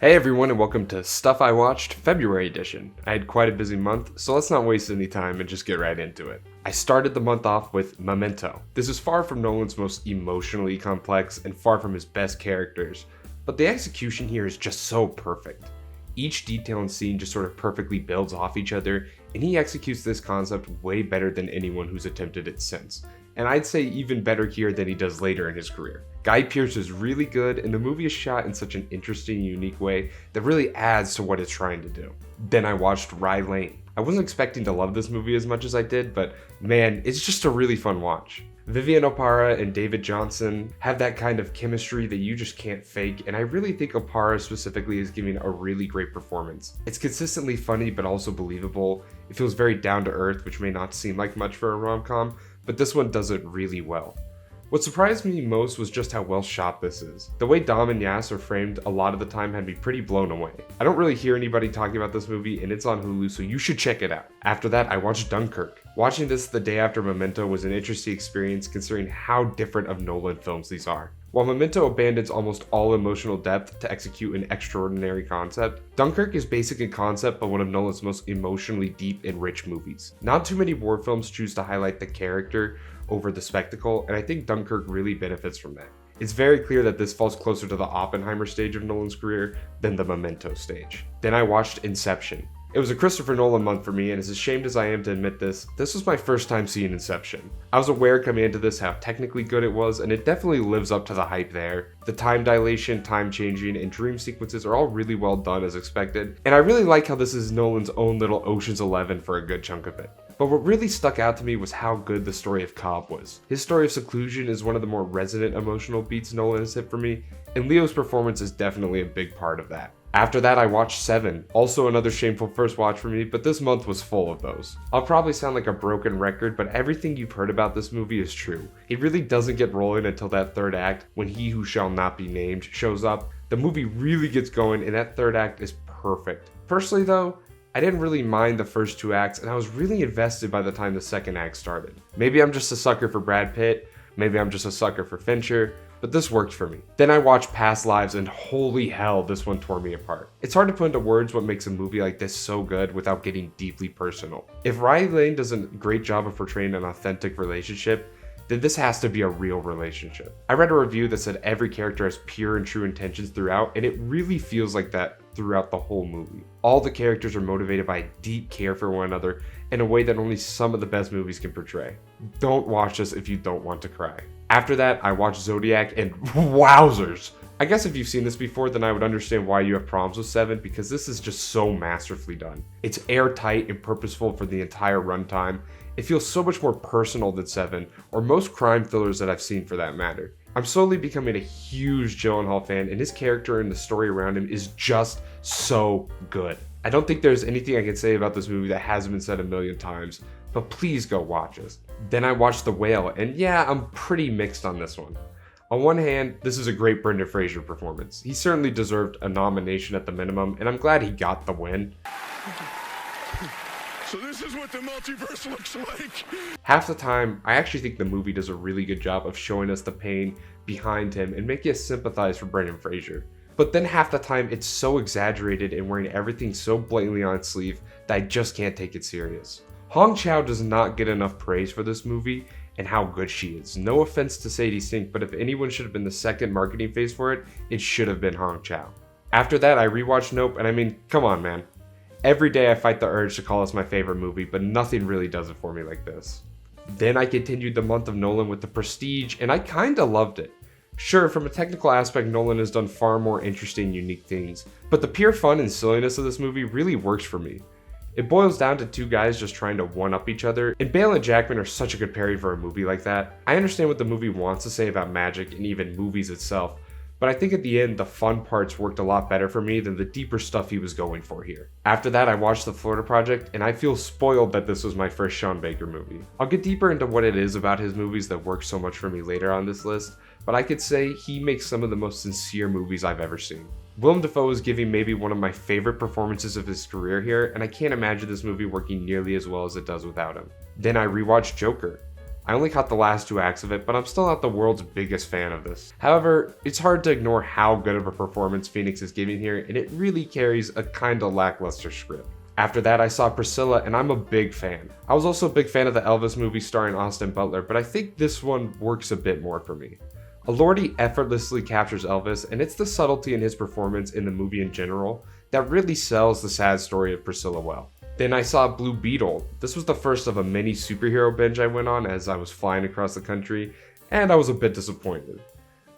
Hey everyone and welcome to Stuff I Watched February edition. I had quite a busy month, so let's not waste any time and just get right into it. I started the month off with Memento. This is far from Nolan's most emotionally complex and far from his best characters, but the execution here is just so perfect. Each detail and scene just sort of perfectly builds off each other, and he executes this concept way better than anyone who's attempted it since. And I'd say even better here than he does later in his career. Guy Pearce is really good, and the movie is shot in such an interesting, unique way that really adds to what it's trying to do. Then I watched Rye Lane. I wasn't expecting to love this movie as much as I did, but man, it's just a really fun watch. Vivian Oparah and David Johnson have that kind of chemistry that you just can't fake, and I really think Oparah specifically is giving a really great performance. It's consistently funny but also believable. It feels very down to earth, which may not seem like much for a rom-com, but this one does it really well. What surprised me most was just how well shot this is. The way Dom and Yas are framed a lot of the time had me pretty blown away. I don't really hear anybody talking about this movie, and it's on Hulu, so you should check it out. After that, I watched Dunkirk. Watching this the day after Memento was an interesting experience considering how different of Nolan films these are. While Memento abandons almost all emotional depth to execute an extraordinary concept, Dunkirk is basic in concept but one of Nolan's most emotionally deep and rich movies. Not too many war films choose to highlight the character over the spectacle, and I think Dunkirk really benefits from that. It's very clear that this falls closer to the Oppenheimer stage of Nolan's career than the Memento stage. Then I watched Inception. It was a Christopher Nolan month for me, and as ashamed as I am to admit this was my first time seeing Inception. I was aware coming into this how technically good it was, and it definitely lives up to the hype there. The time dilation, time changing, and dream sequences are all really well done as expected, and I really like how this is Nolan's own little Ocean's 11 for a good chunk of it. But what really stuck out to me was how good the story of Cobb was. His story of seclusion is one of the more resonant emotional beats Nolan has hit for me, and Leo's performance is definitely a big part of that. After that, I watched Seven, also another shameful first watch for me, but this month was full of those. I'll probably sound like a broken record, but everything you've heard about this movie is true. It really doesn't get rolling until that third act, when He Who Shall Not Be Named shows up. The movie really gets going, and that third act is perfect. Personally though, I didn't really mind the first two acts, and I was really invested by the time the second act started. Maybe I'm just a sucker for Brad Pitt, maybe I'm just a sucker for Fincher, but this worked for me. Then I watched Past Lives, and holy hell, this one tore me apart. It's hard to put into words what makes a movie like this so good without getting deeply personal. If Rye Lane does a great job of portraying an authentic relationship, then this has to be a real relationship. I read a review that said every character has pure and true intentions throughout, and it really feels like that throughout the whole movie. All the characters are motivated by deep care for one another in a way that only some of the best movies can portray. Don't watch this if you don't want to cry. After that, I watched Zodiac, and wowzers! I guess if you've seen this before, then I would understand why you have problems with Seven, because this is just so masterfully done. It's airtight and purposeful for the entire runtime. It feels so much more personal than Seven, or most crime thrillers that I've seen for that matter. I'm slowly becoming a huge Gyllenhaal fan, and his character and the story around him is just so good. I don't think there's anything I can say about this movie that hasn't been said a million times, but please go watch it. Then I watched The Whale, and yeah, I'm pretty mixed on this one. On one hand, this is a great Brendan Fraser performance. He certainly deserved a nomination at the minimum, and I'm glad he got the win. So this is what the multiverse looks like. Half the time, I actually think the movie does a really good job of showing us the pain behind him and making us sympathize for Brendan Fraser. But then half the time, it's so exaggerated and wearing everything so blatantly on its sleeve that I just can't take it serious. Hong Chow does not get enough praise for this movie and how good she is. No offense to Sadie Sink, but if anyone should have been the second marketing face for it, it should have been Hong Chow. After that, I rewatched Nope, and I mean, come on, man. Every day I fight the urge to call this my favorite movie, but nothing really does it for me like this. Then I continued the month of Nolan with The Prestige, and I kinda loved it. Sure, from a technical aspect, Nolan has done far more interesting, unique things, but the pure fun and silliness of this movie really works for me. It boils down to two guys just trying to one-up each other, and Bale and Jackman are such a good pairing for a movie like that. I understand what the movie wants to say about magic and even movies itself, but I think at the end, the fun parts worked a lot better for me than the deeper stuff he was going for here. After that, I watched The Florida Project, and I feel spoiled that this was my first Sean Baker movie. I'll get deeper into what it is about his movies that work so much for me later on this list, but I could say he makes some of the most sincere movies I've ever seen. Willem Dafoe is giving maybe one of my favorite performances of his career here, and I can't imagine this movie working nearly as well as it does without him. Then I rewatched Joker. I only caught the last 2 acts of it, but I'm still not the world's biggest fan of this. However, it's hard to ignore how good of a performance Phoenix is giving here, and it really carries a kinda lackluster script. After that, I saw Priscilla, and I'm a big fan. I was also a big fan of the Elvis movie starring Austin Butler, but I think this one works a bit more for me. Elordi effortlessly captures Elvis, and it's the subtlety in his performance in the movie in general that really sells the sad story of Priscilla well. Then I saw Blue Beetle. This was the first of a mini superhero binge I went on as I was flying across the country, and I was a bit disappointed.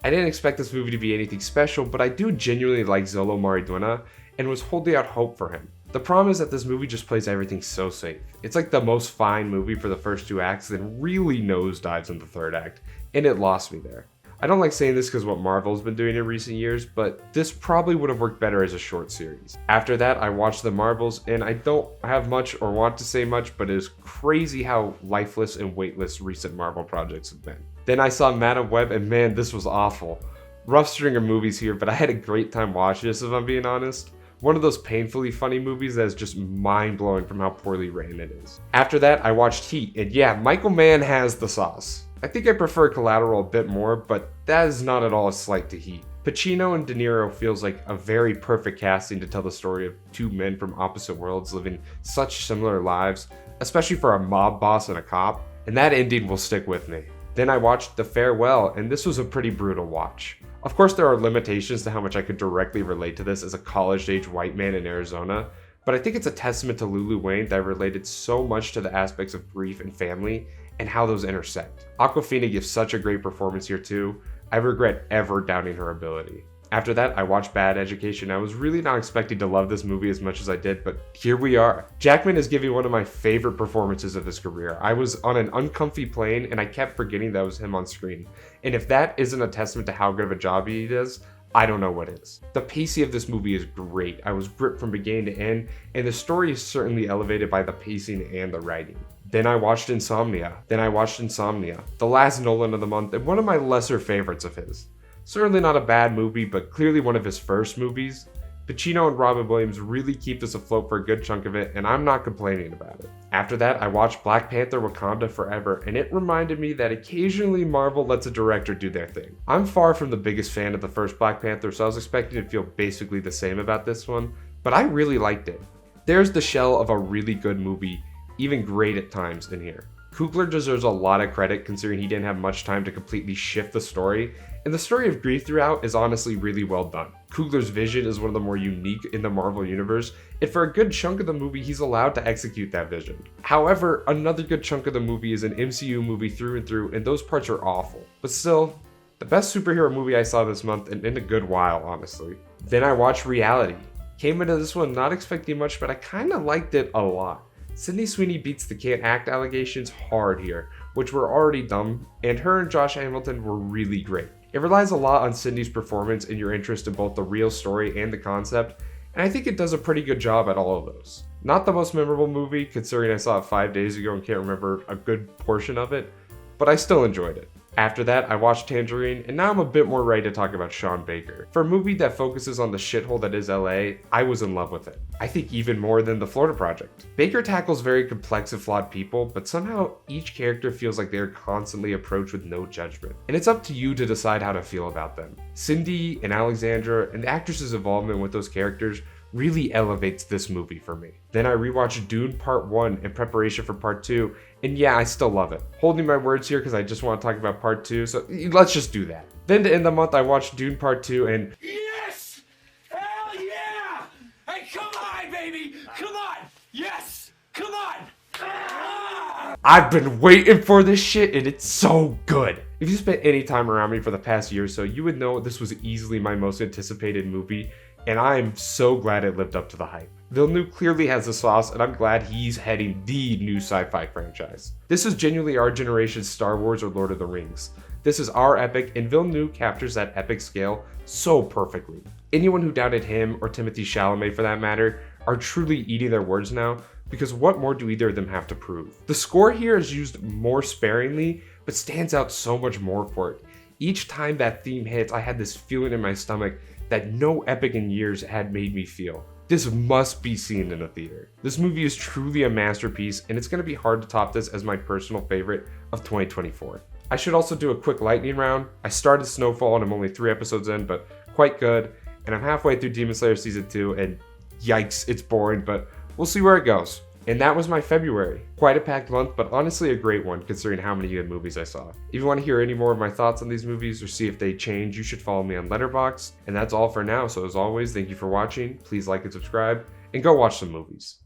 I didn't expect this movie to be anything special, but I do genuinely like Zolo Mariduena and was holding out hope for him. The problem is that this movie just plays everything so safe. It's like the most fine movie for the first 2 acts, then really nosedives in the 3rd act, and it lost me there. I don't like saying this because what Marvel's been doing in recent years, but this probably would have worked better as a short series. After that, I watched The Marvels, and I don't have much or want to say much, but it is crazy how lifeless and weightless recent Marvel projects have been. Then I saw Madam Web, and man, this was awful. Rough string of movies here, but I had a great time watching this if I'm being honest. One of those painfully funny movies that is just mind-blowing from how poorly written it is. After that, I watched Heat, and yeah, Michael Mann has the sauce. I think I prefer Collateral a bit more, but that is not at all a slight to Heat. Pacino and De Niro feels like a very perfect casting to tell the story of 2 men from opposite worlds living such similar lives, especially for a mob boss and a cop, and that ending will stick with me. Then I watched The Farewell, and this was a pretty brutal watch. Of course, there are limitations to how much I could directly relate to this as a college-age white man in Arizona, but I think it's a testament to Lulu Wayne that I related so much to the aspects of grief and family and how those intersect. Awkwafina gives such a great performance here too. I regret ever doubting her ability. After that, I watched Bad Education. I was really not expecting to love this movie as much as I did, but here we are. Jackman is giving one of my favorite performances of his career. I was on an uncomfy plane and I kept forgetting that was him on screen. And if that isn't a testament to how good of a job he does, I don't know what is. The pacing of this movie is great. I was gripped from beginning to end, and the story is certainly elevated by the pacing and the writing. Then I watched Insomnia, the last Nolan of the month, and one of my lesser favorites of his. Certainly not a bad movie, but clearly one of his first movies. Pacino and Robin Williams really keep this afloat for a good chunk of it, and I'm not complaining about it. After that, I watched Black Panther: Wakanda Forever, and it reminded me that occasionally Marvel lets a director do their thing. I'm far from the biggest fan of the first Black Panther, so I was expecting to feel basically the same about this one, but I really liked it. There's the shell of a really good movie, even great at times in here. Coogler deserves a lot of credit considering he didn't have much time to completely shift the story, and the story of grief throughout is honestly really well done. Coogler's vision is one of the more unique in the Marvel universe, and for a good chunk of the movie he's allowed to execute that vision. However, another good chunk of the movie is an MCU movie through and through, and those parts are awful. But still, the best superhero movie I saw this month, and in a good while, honestly. Then I watched Reality. Came into this one not expecting much, but I kinda liked it a lot. Sydney Sweeney beats the can't act allegations hard here, which were already dumb, and her and Josh Hamilton were really great. It relies a lot on Sydney's performance and your interest in both the real story and the concept, and I think it does a pretty good job at all of those. Not the most memorable movie, considering I saw it 5 days ago and can't remember a good portion of it, but I still enjoyed it. After that, I watched Tangerine, and now I'm a bit more ready to talk about Sean Baker. For a movie that focuses on the shithole that is LA, I was in love with it. I think even more than The Florida Project. Baker tackles very complex and flawed people, but somehow each character feels like they are constantly approached with no judgment. And it's up to you to decide how to feel about them. Cindy and Alexandra and the actress's involvement with those characters really elevates this movie for me. Then I rewatched Dune Part 1 in preparation for Part 2, and yeah, I still love it. Holding my words here because I just want to talk about Part 2, so let's just do that. Then to end the month, I watched Dune Part 2 and Yes! Hell yeah! Hey, come on, baby! Come on! Yes! Come on! Ah! I've been waiting for this shit and it's so good. If you spent any time around me for the past year or so, you would know this was easily my most anticipated movie, and I am so glad it lived up to the hype. Villeneuve clearly has the sauce, and I'm glad he's heading the new sci-fi franchise. This is genuinely our generation's Star Wars or Lord of the Rings. This is our epic, and Villeneuve captures that epic scale so perfectly. Anyone who doubted him, or Timothée Chalamet for that matter, are truly eating their words now, because what more do either of them have to prove? The score here is used more sparingly, but stands out so much more for it. Each time that theme hits, I had this feeling in my stomach that no epic in years had made me feel. This must be seen in a theater. This movie is truly a masterpiece, and it's going to be hard to top this as my personal favorite of 2024. I should also do a quick lightning round. I started Snowfall and I'm only 3 episodes in, but quite good. And I'm halfway through Demon Slayer Season 2, and yikes, it's boring, but we'll see where it goes. And that was my February. Quite a packed month, but honestly a great one considering how many good movies I saw. If you want to hear any more of my thoughts on these movies or see if they change, you should follow me on Letterboxd. And that's all for now, so as always, thank you for watching. Please like and subscribe, and go watch some movies.